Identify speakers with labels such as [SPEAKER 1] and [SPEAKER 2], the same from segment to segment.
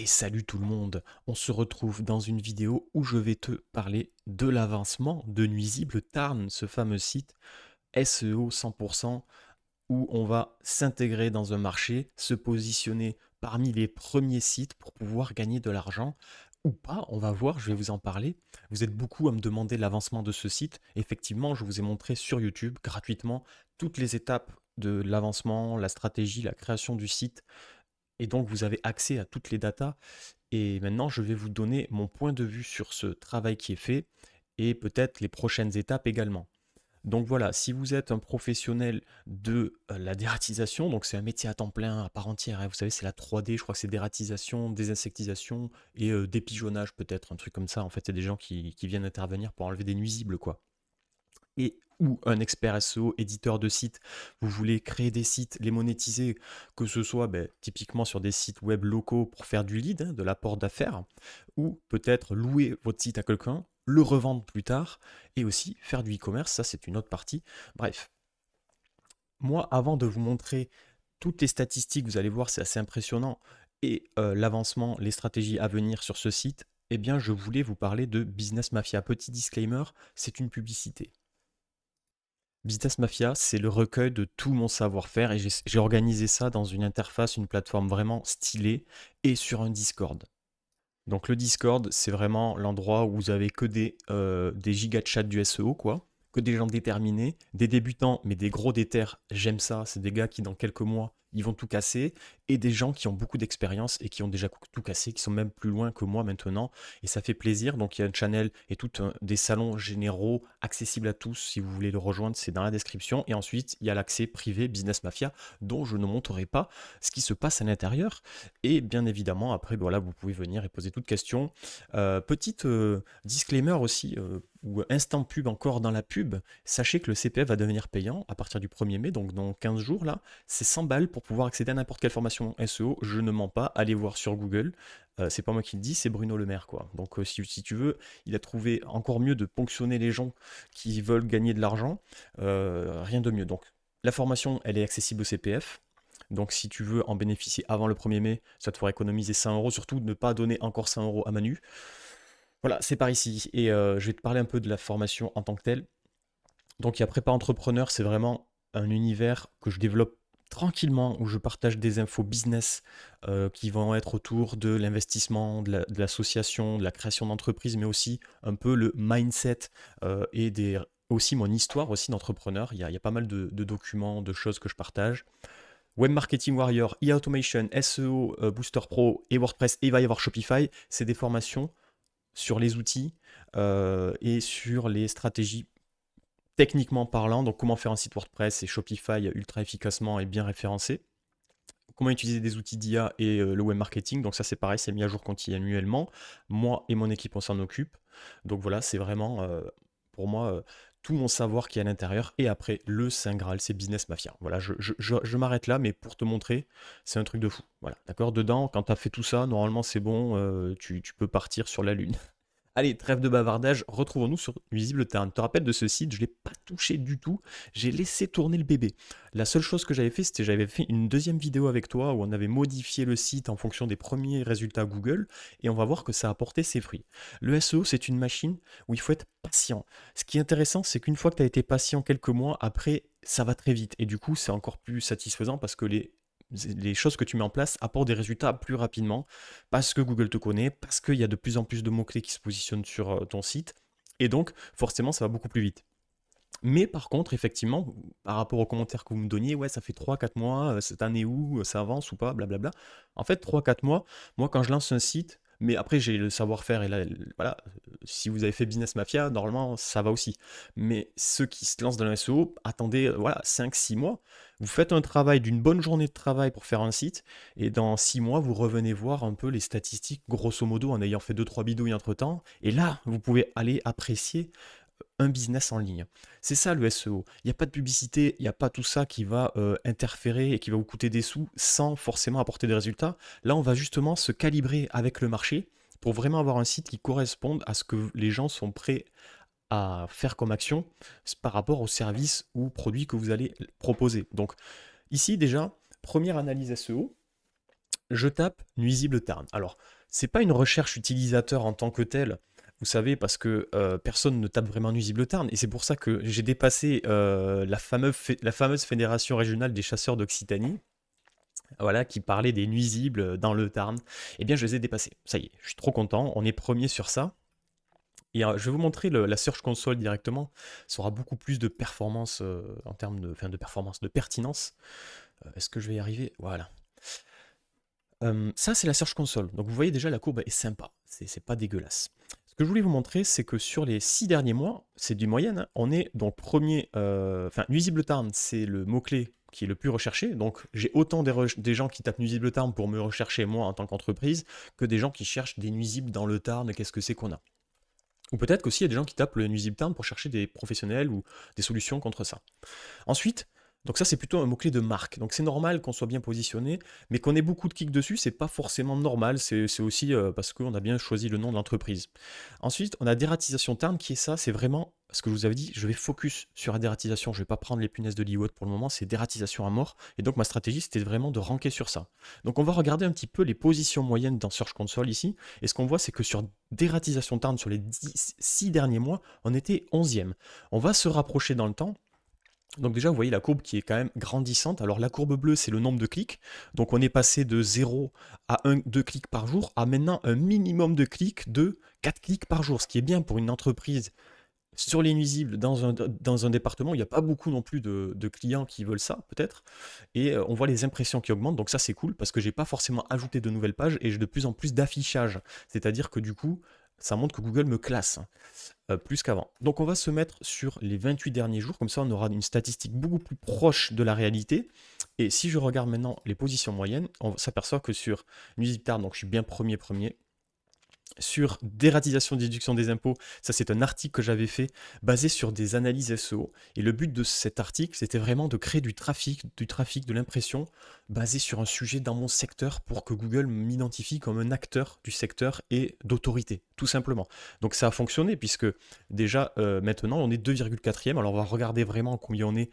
[SPEAKER 1] Et salut tout le monde, on se retrouve dans une vidéo où je vais te parler de l'avancement de Nuisible Tarn, ce fameux site SEO 100% où on va s'intégrer dans un marché, se positionner parmi les premiers sites pour pouvoir gagner de l'argent ou pas, on va voir, je vais vous en parler. Vous êtes beaucoup à me demander l'avancement de ce site. Effectivement, je vous ai montré sur YouTube gratuitement toutes les étapes de l'avancement, la stratégie, la création du site. Et donc, vous avez accès à toutes les datas. Et maintenant, je vais vous donner mon point de vue sur ce travail qui est fait et peut-être les prochaines étapes également. Donc voilà, si vous êtes un professionnel de la dératisation, donc c'est un métier à temps plein, à part entière, hein, vous savez, c'est la 3D, je crois que c'est dératisation, désinsectisation et dépigeonnage peut-être, un truc comme ça. En fait, c'est des gens qui viennent intervenir pour enlever des nuisibles, quoi. Et ou un expert SEO, éditeur de sites, vous voulez créer des sites, les monétiser, que ce soit typiquement sur des sites web locaux pour faire du lead, hein, de l'apport d'affaires, ou peut-être louer votre site à quelqu'un, le revendre plus tard, et aussi faire du e-commerce, ça c'est une autre partie. Bref, moi avant de vous montrer toutes les statistiques, vous allez voir c'est assez impressionnant, et l'avancement, les stratégies à venir sur ce site, eh bien je voulais vous parler de Business Mafia. Petit disclaimer, c'est une publicité. Business Mafia, c'est le recueil de tout mon savoir-faire et j'ai organisé ça dans une interface, une plateforme vraiment stylée et sur un Discord. Donc le Discord, c'est vraiment l'endroit où vous avez que des gigas de chat du SEO, quoi. Que des gens déterminés, des débutants, mais des gros déter, j'aime ça. C'est des gars qui, dans quelques mois, ils vont tout casser. Et des gens qui ont beaucoup d'expérience et qui ont déjà tout cassé, qui sont même plus loin que moi maintenant. Et ça fait plaisir. Donc il y a un channel et des salons généraux accessibles à tous. Si vous voulez le rejoindre, c'est dans la description. Et ensuite, il y a l'accès privé Business Mafia, dont je ne montrerai pas ce qui se passe à l'intérieur. Et bien évidemment, après, voilà, vous pouvez venir et poser toutes questions. Petite disclaimer aussi, ou instant pub encore dans la pub, sachez que le CPF va devenir payant à partir du 1er mai, donc dans 15 jours là, c'est 100 balles pour pouvoir accéder à n'importe quelle formation SEO, je ne mens pas, allez voir sur Google, c'est pas moi qui le dis, c'est Bruno Le Maire quoi. Donc si tu veux, il a trouvé encore mieux de ponctionner les gens qui veulent gagner de l'argent, rien de mieux. Donc la formation, elle est accessible au CPF, donc si tu veux en bénéficier avant le 1er mai, ça te fera économiser 100 euros. Surtout ne pas donner encore 100 euros à Manu. Voilà, c'est par ici. Et je vais te parler un peu de la formation en tant que telle. Donc il y a Prépa Entrepreneur, c'est vraiment un univers que je développe tranquillement, où je partage des infos business qui vont être autour de l'investissement, de l'association, de la création d'entreprise, mais aussi un peu le mindset aussi mon histoire aussi d'entrepreneur. Il y a pas mal de documents, de choses que je partage. Web Marketing Warrior, e-automation, SEO, Booster Pro et WordPress, et il va y avoir Shopify. C'est des formations sur les outils et sur les stratégies techniquement parlant. Donc, comment faire un site WordPress et Shopify ultra efficacement et bien référencé. Comment utiliser des outils d'IA et le web marketing. Donc, ça, c'est pareil, c'est mis à jour continuellement. Moi et mon équipe, on s'en occupe. Donc, voilà, c'est vraiment pour moi tout mon savoir qui est à l'intérieur. Et après, le Saint Graal, c'est Business Mafia. Voilà, je m'arrête là, mais pour te montrer, c'est un truc de fou. Voilà, d'accord. Dedans, quand tu as fait tout ça, normalement, c'est bon, tu peux partir sur la Lune. Allez, trêve de bavardage, retrouvons-nous sur Nuisible Terrain. Tu te rappelles de ce site, je ne l'ai pas touché du tout, j'ai laissé tourner le bébé. La seule chose que j'avais fait, c'était j'avais fait une deuxième vidéo avec toi où on avait modifié le site en fonction des premiers résultats Google et on va voir que ça a porté ses fruits. Le SEO, c'est une machine où il faut être patient. Ce qui est intéressant, c'est qu'une fois que tu as été patient quelques mois, après, ça va très vite. Et du coup, c'est encore plus satisfaisant parce que les choses que tu mets en place apportent des résultats plus rapidement parce que Google te connaît, parce qu'il y a de plus en plus de mots-clés qui se positionnent sur ton site, et donc forcément ça va beaucoup plus vite. Mais par contre, effectivement, par rapport aux commentaires que vous me donniez, ouais, ça fait 3 4 mois, cette année où ça avance ou pas, blablabla. En fait, 3 4 mois, moi quand je lance un site, mais après j'ai le savoir-faire et là, voilà, si vous avez fait Business Mafia, normalement ça va aussi. Mais ceux qui se lancent dans le SEO, attendez, voilà, 5 6 mois. Vous faites un travail d'une bonne journée de travail pour faire un site, et dans 6 mois, vous revenez voir un peu les statistiques, grosso modo, en ayant fait 2 3 bidouilles entre-temps. Et là, vous pouvez aller apprécier un business en ligne. C'est ça le SEO. Il n'y a pas de publicité, il n'y a pas tout ça qui va interférer et qui va vous coûter des sous sans forcément apporter des résultats. Là, on va justement se calibrer avec le marché pour vraiment avoir un site qui corresponde à ce que les gens sont prêts à faire comme action par rapport aux services ou produits que vous allez proposer. Donc ici déjà, première analyse SEO, je tape nuisible Tarn. Alors, c'est pas une recherche utilisateur en tant que telle, vous savez, parce que personne ne tape vraiment nuisible Tarn, et c'est pour ça que j'ai dépassé la fameuse fédération régionale des chasseurs d'Occitanie, voilà, qui parlait des nuisibles dans le Tarn. Eh bien, je les ai dépassés. Ça y est, je suis trop content. On est premier sur ça. Et je vais vous montrer la Search Console directement. Ça aura beaucoup plus de performance en termes de, enfin, de performance, de pertinence. Est-ce que je vais y arriver? Voilà. Ça, c'est la Search Console. Donc, vous voyez déjà, la courbe est sympa. C'est pas dégueulasse. Ce que je voulais vous montrer, c'est que sur les 6 derniers mois, c'est du moyenne, hein, on est donc premier. Enfin, nuisible Tarn, c'est le mot-clé qui est le plus recherché. Donc, j'ai autant des gens qui tapent nuisible Tarn pour me rechercher, moi, en tant qu'entreprise, que des gens qui cherchent des nuisibles dans le Tarn. Qu'est-ce que c'est qu'on a? Ou peut-être qu'aussi, il y a des gens qui tapent le nuisible Tarn pour chercher des professionnels ou des solutions contre ça. Ensuite, donc ça c'est plutôt un mot-clé de marque. Donc c'est normal qu'on soit bien positionné, mais qu'on ait beaucoup de clics dessus, c'est pas forcément normal, c'est aussi parce qu'on a bien choisi le nom de l'entreprise. Ensuite, on a dératisation Tarn qui est ça, c'est vraiment ce que je vous avais dit, je vais focus sur la dératisation, je vais pas prendre les punaises de l'IWOT pour le moment, c'est dératisation à mort, et donc ma stratégie c'était vraiment de ranker sur ça. Donc on va regarder un petit peu les positions moyennes dans Search Console ici, et ce qu'on voit c'est que sur dératisation Tarn sur les 6 derniers mois, on était 11e. On va se rapprocher dans le temps. Donc déjà, vous voyez la courbe qui est quand même grandissante. Alors la courbe bleue, c'est le nombre de clics. Donc on est passé de 0 à 2 clics par jour à maintenant un minimum de clics de 4 clics par jour, ce qui est bien pour une entreprise sur les nuisibles dans un département. Il n'y a pas beaucoup non plus de clients qui veulent ça, peut-être. Et on voit les impressions qui augmentent. Donc ça, c'est cool parce que j'ai pas forcément ajouté de nouvelles pages et j'ai de plus en plus d'affichage. C'est-à-dire que du coup, ça montre que Google me classe plus qu'avant. Donc on va se mettre sur les 28 derniers jours, comme ça on aura une statistique beaucoup plus proche de la réalité. Et si je regarde maintenant les positions moyennes, on s'aperçoit que sur Nuisible Tarn, donc je suis bien premier. Sur dératisation déduction des impôts, ça c'est un article que j'avais fait basé sur des analyses SEO. Et le but de cet article, c'était vraiment de créer du trafic, de l'impression, basé sur un sujet dans mon secteur pour que Google m'identifie comme un acteur du secteur et d'autorité, tout simplement. Donc ça a fonctionné puisque déjà maintenant on est 2,4e. Alors on va regarder vraiment combien on est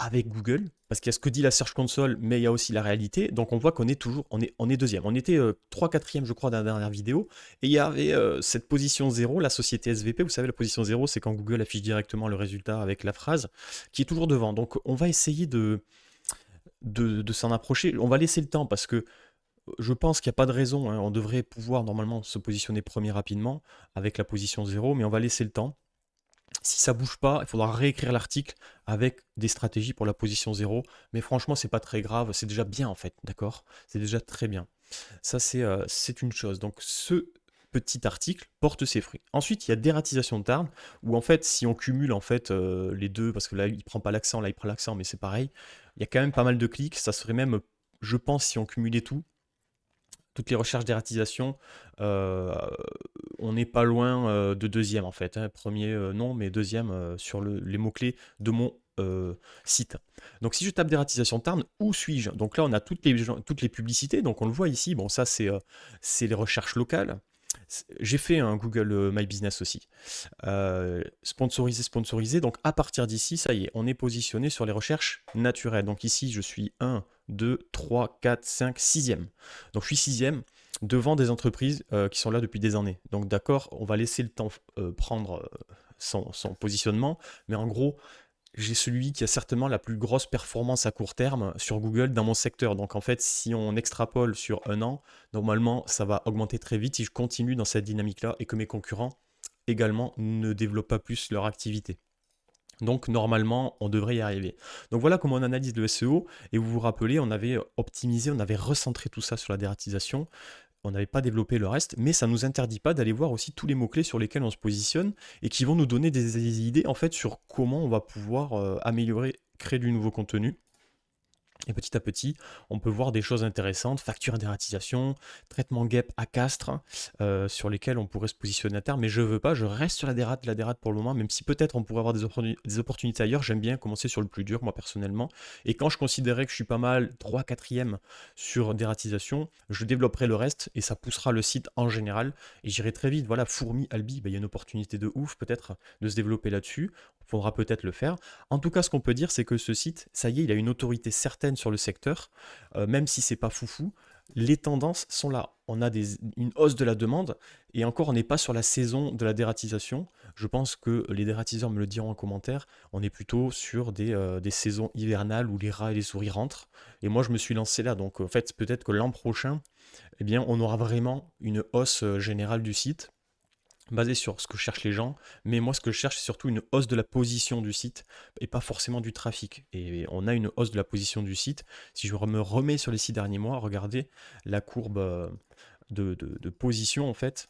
[SPEAKER 1] avec Google, parce qu'il y a ce que dit la Search Console, mais il y a aussi la réalité. Donc on voit qu'on est toujours, on est deuxième. On était 3-4e, je crois, dans la dernière vidéo. Et il y avait cette position 0, la société SVP. Vous savez, la position 0, c'est quand Google affiche directement le résultat avec la phrase, qui est toujours devant. Donc on va essayer de s'en approcher. On va laisser le temps, parce que je pense qu'il n'y a pas de raison, hein. On devrait pouvoir normalement se positionner premier rapidement avec la position 0, mais on va laisser le temps. Si ça bouge pas, il faudra réécrire l'article avec des stratégies pour la position 0. Mais franchement, c'est pas très grave, c'est déjà bien en fait, d'accord? C'est déjà très bien. Ça, c'est une chose. Donc, ce petit article porte ses fruits. Ensuite, il y a dératisation de Tarn, où en fait, si on cumule en fait les deux, parce que là, il prend pas l'accent, là, il prend l'accent, mais c'est pareil, il y a quand même pas mal de clics. Ça serait même, je pense, si on cumulait tout, toutes les recherches d'ératisation, on n'est pas loin de deuxième en fait, hein. Premier, non, mais deuxième sur les mots-clés de mon site. Donc si je tape dératisation Tarn, où suis-je? Donc là, on a toutes les publicités, donc on le voit ici. Bon, ça, c'est les recherches locales. J'ai fait un Google My Business aussi. Sponsorisé. Donc à partir d'ici, ça y est, on est positionné sur les recherches naturelles. Donc ici, je suis 1, 2, 3, 4, 5, 6e. Donc je suis 6e devant des entreprises qui sont là depuis des années. Donc d'accord, on va laisser le temps prendre son positionnement. Mais en gros, j'ai celui qui a certainement la plus grosse performance à court terme sur Google dans mon secteur. Donc en fait, si on extrapole sur un an, normalement, ça va augmenter très vite si je continue dans cette dynamique-là et que mes concurrents également ne développent pas plus leur activité. Donc normalement, on devrait y arriver. Donc voilà comment on analyse le SEO. Et vous vous rappelez, on avait optimisé, on avait recentré tout ça sur la dératisation. On n'avait pas développé le reste, mais ça ne nous interdit pas d'aller voir aussi tous les mots-clés sur lesquels on se positionne et qui vont nous donner des idées en fait sur comment on va pouvoir améliorer, créer du nouveau contenu. Et petit à petit, on peut voir des choses intéressantes, facture d'ératisation, traitement GEP à Castres, sur lesquels on pourrait se positionner à terme, mais je veux pas, je reste sur la dérate pour le moment, même si peut-être on pourrait avoir des opportunités ailleurs. J'aime bien commencer sur le plus dur, moi personnellement, et quand je considérais que je suis pas mal 3-4e sur dératisation, je développerai le reste, et ça poussera le site en général, et j'irai très vite. Voilà, Fourmi, Albi, il y a une opportunité de ouf peut-être de se développer là-dessus, il faudra peut-être le faire. En tout cas, ce qu'on peut dire, c'est que ce site, ça y est, il a une autorité certaine sur le secteur, même si c'est pas foufou. les tendances sont là. On a une hausse de la demande et encore, on n'est pas sur la saison de la dératisation. Je pense que les dératiseurs me le diront en commentaire. On est plutôt sur des saisons hivernales où les rats et les souris rentrent. Et moi, je me suis lancé là. Donc, en fait, peut-être que l'an prochain, eh bien, on aura vraiment une hausse générale du site basée sur ce que cherchent les gens, mais moi ce que je cherche c'est surtout une hausse de la position du site et pas forcément du trafic. Et on a une hausse de la position du site. Si je me remets sur les 6 derniers mois, regardez la courbe de position en fait,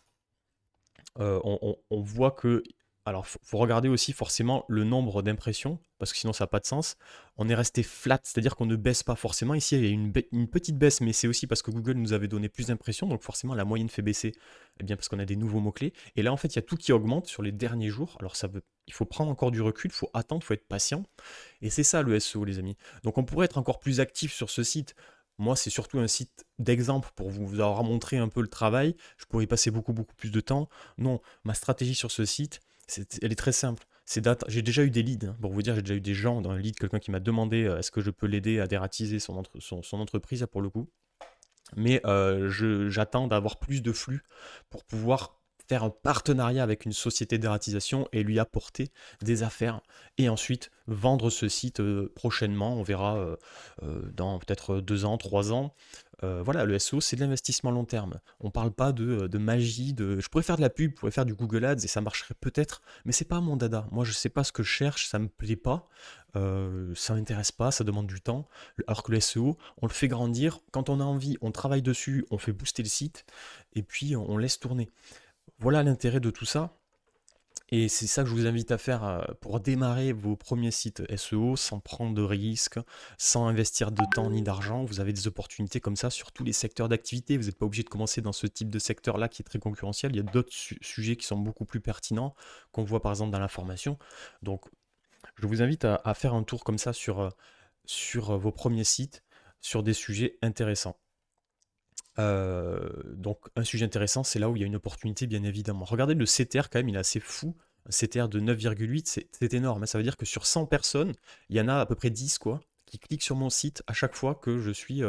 [SPEAKER 1] on voit que. Alors, faut regarder aussi forcément le nombre d'impressions, parce que sinon ça n'a pas de sens. On est resté flat, c'est-à-dire qu'on ne baisse pas forcément. Ici, il y a une petite baisse, mais c'est aussi parce que Google nous avait donné plus d'impressions, donc forcément la moyenne fait baisser, eh bien parce qu'on a des nouveaux mots-clés. Et là, en fait, il y a tout qui augmente sur les derniers jours. Alors, il faut prendre encore du recul, il faut attendre, il faut être patient. Et c'est ça le SEO, les amis. Donc, on pourrait être encore plus actif sur ce site. Moi, c'est surtout un site d'exemple pour vous avoir montré un peu le travail. Je pourrais y passer beaucoup, beaucoup plus de temps. Non, ma stratégie sur ce site, elle est très simple. J'ai déjà eu des leads, hein. Pour vous dire, j'ai déjà eu des gens dans un lead, quelqu'un qui m'a demandé est-ce que je peux l'aider à dératiser son entreprise, là, pour le coup. Mais j'attends d'avoir plus de flux pour pouvoir faire un partenariat avec une société d'ératisation et lui apporter des affaires et ensuite vendre ce site prochainement. On verra dans peut-être 2 ans, 3 ans. Voilà, le SEO, c'est de l'investissement long terme. On ne parle pas de magie. Je pourrais faire de la pub, je pourrais faire du Google Ads et ça marcherait peut-être, mais c'est pas mon dada. Moi, je ne sais pas ce que je cherche, ça ne me plaît pas, ça ne m'intéresse pas, ça demande du temps. Alors que le SEO, on le fait grandir. Quand on a envie, on travaille dessus, on fait booster le site et puis on laisse tourner. Voilà l'intérêt de tout ça. Et c'est ça que je vous invite à faire pour démarrer vos premiers sites SEO sans prendre de risques, sans investir de temps ni d'argent. Vous avez des opportunités comme ça sur tous les secteurs d'activité. Vous n'êtes pas obligé de commencer dans ce type de secteur-là qui est très concurrentiel. Il y a d'autres sujets qui sont beaucoup plus pertinents, qu'on voit par exemple dans la formation. Donc, je vous invite à faire un tour comme ça sur vos premiers sites, sur des sujets intéressants. Donc un sujet intéressant, c'est là où il y a une opportunité, bien évidemment. Regardez le CTR quand même, il est assez fou. Un CTR de 9,8, c'est énorme, hein. Ça veut dire que sur 100 personnes, il y en a à peu près 10 quoi, qui cliquent sur mon site à chaque fois que je suis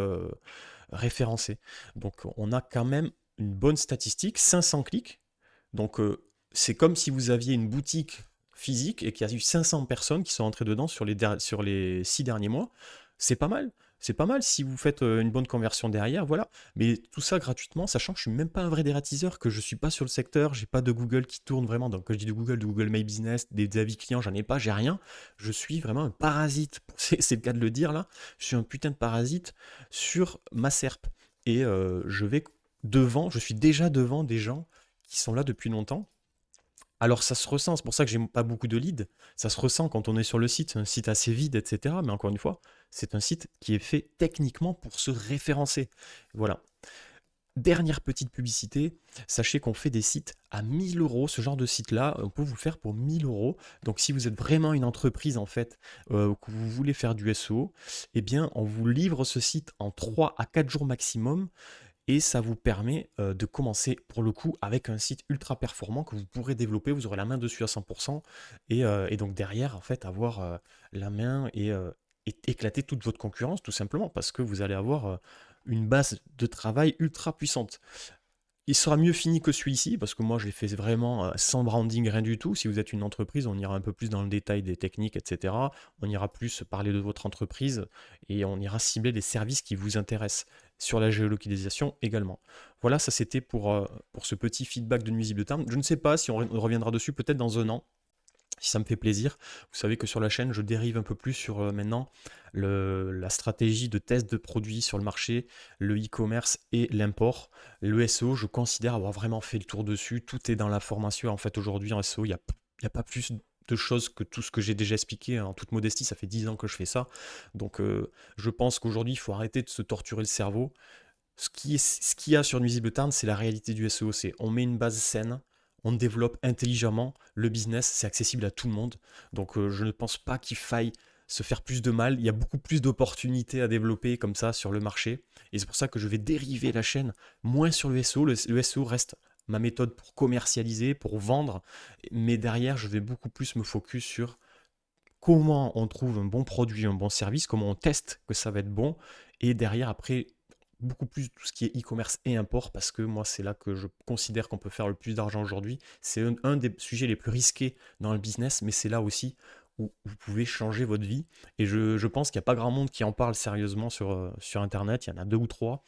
[SPEAKER 1] référencé. Donc on a quand même une bonne statistique, 500 clics. Donc c'est comme si vous aviez une boutique physique et qu'il y a eu 500 personnes qui sont entrées dedans sur les 6 derniers mois. C'est pas mal. C'est pas mal si vous faites une bonne conversion derrière, voilà. Mais tout ça gratuitement, sachant que je suis même pas un vrai dératiseur, que je suis pas sur le secteur, j'ai pas de Google qui tourne vraiment. Donc quand je dis de Google My Business, des avis clients, j'en ai pas, j'ai rien. Je suis vraiment un parasite. C'est le cas de le dire là. Je suis un putain de parasite sur ma SERP. Et je suis déjà devant des gens qui sont là depuis longtemps. Alors ça se ressent, c'est pour ça que j'ai pas beaucoup de leads. Ça se ressent quand on est sur le site, c'est un site assez vide, etc. Mais encore une fois, c'est un site qui est fait techniquement pour se référencer. Voilà. Dernière petite publicité, sachez qu'on fait des sites à 1000 euros. Ce genre de site-là, on peut vous le faire pour 1000 euros. Donc si vous êtes vraiment une entreprise en fait, que vous voulez faire du SEO, eh bien on vous livre ce site en 3 à 4 jours maximum et ça vous permet de commencer pour le coup avec un site ultra performant que vous pourrez développer, vous aurez la main dessus à 100% et donc derrière en fait avoir la main et éclater toute votre concurrence tout simplement parce que vous allez avoir une base de travail ultra puissante. Il sera mieux fini que celui-ci, parce que moi je l'ai fait vraiment sans branding, rien du tout. Si vous êtes une entreprise, on ira un peu plus dans le détail des techniques, etc. On ira plus parler de votre entreprise et on ira cibler les services qui vous intéressent sur la géolocalisation également. Voilà, ça c'était pour ce petit feedback de Nuisible Terme. Je ne sais pas si on reviendra dessus peut-être dans un an si ça me fait plaisir. Vous savez que sur la chaîne, je dérive un peu plus sur maintenant la stratégie de test de produits sur le marché, le e-commerce et l'import. Le SEO, je considère avoir vraiment fait le tour dessus. Tout est dans la formation. En fait, aujourd'hui, en SEO, il y a pas plus de choses que tout ce que j'ai déjà expliqué. En toute modestie, ça fait 10 ans que je fais ça. Donc, je pense qu'aujourd'hui, il faut arrêter de se torturer le cerveau. Ce qu'il y a sur Nuisible Tarn, c'est la réalité du SEO. C'est on met une base saine, on développe intelligemment. Le business, c'est accessible à tout le monde. Donc je ne pense pas qu'il faille se faire plus de mal. Il y a beaucoup plus d'opportunités à développer comme ça sur le marché. Et c'est pour ça que je vais dériver la chaîne moins sur le SEO. Le SEO reste ma méthode pour commercialiser, pour vendre. Mais derrière, je vais beaucoup plus me focus sur comment on trouve un bon produit, un bon service, comment on teste que ça va être bon. Et derrière, après, beaucoup plus tout ce qui est e-commerce et import, parce que moi, c'est là que je considère qu'on peut faire le plus d'argent aujourd'hui. C'est un des sujets les plus risqués dans le business, mais c'est là aussi où vous pouvez changer votre vie. Et je pense qu'il n'y a pas grand monde qui en parle sérieusement sur Internet. Il y en a deux ou trois.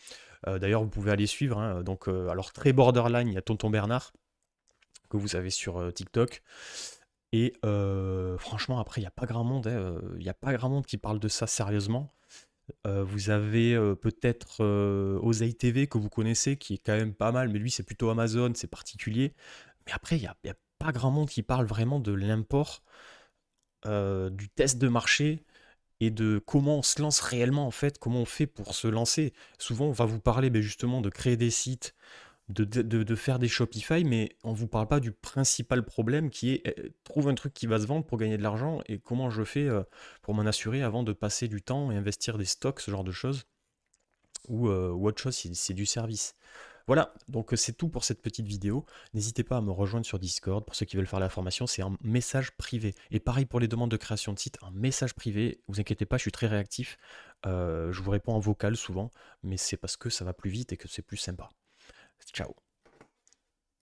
[SPEAKER 1] D'ailleurs, vous pouvez aller suivre, hein. Donc, alors, très borderline, il y a Tonton Bernard, que vous avez sur TikTok. Et franchement, après, il n'y a pas grand monde, hein, il n'y a pas grand monde qui parle de ça sérieusement. Vous avez peut-être Oseille TV que vous connaissez, qui est quand même pas mal, mais lui, c'est plutôt Amazon, c'est particulier. Mais après, il y a pas grand monde qui parle vraiment de l'import, du test de marché et de comment on se lance réellement, en fait, comment on fait pour se lancer. Souvent, on va vous parler justement de créer des sites, de faire des Shopify, mais on ne vous parle pas du principal problème qui est trouve un truc qui va se vendre pour gagner de l'argent et comment je fais pour m'en assurer avant de passer du temps et investir des stocks, ce genre de choses, ou autre chose, c'est du service. Voilà, donc c'est tout pour cette petite vidéo. N'hésitez pas à me rejoindre sur Discord pour ceux qui veulent faire la formation, c'est un message privé. Et pareil pour les demandes de création de site, un message privé. Vous inquiétez pas, je suis très réactif. Je vous réponds en vocal souvent, mais c'est parce que ça va plus vite et que c'est plus sympa. Ciao.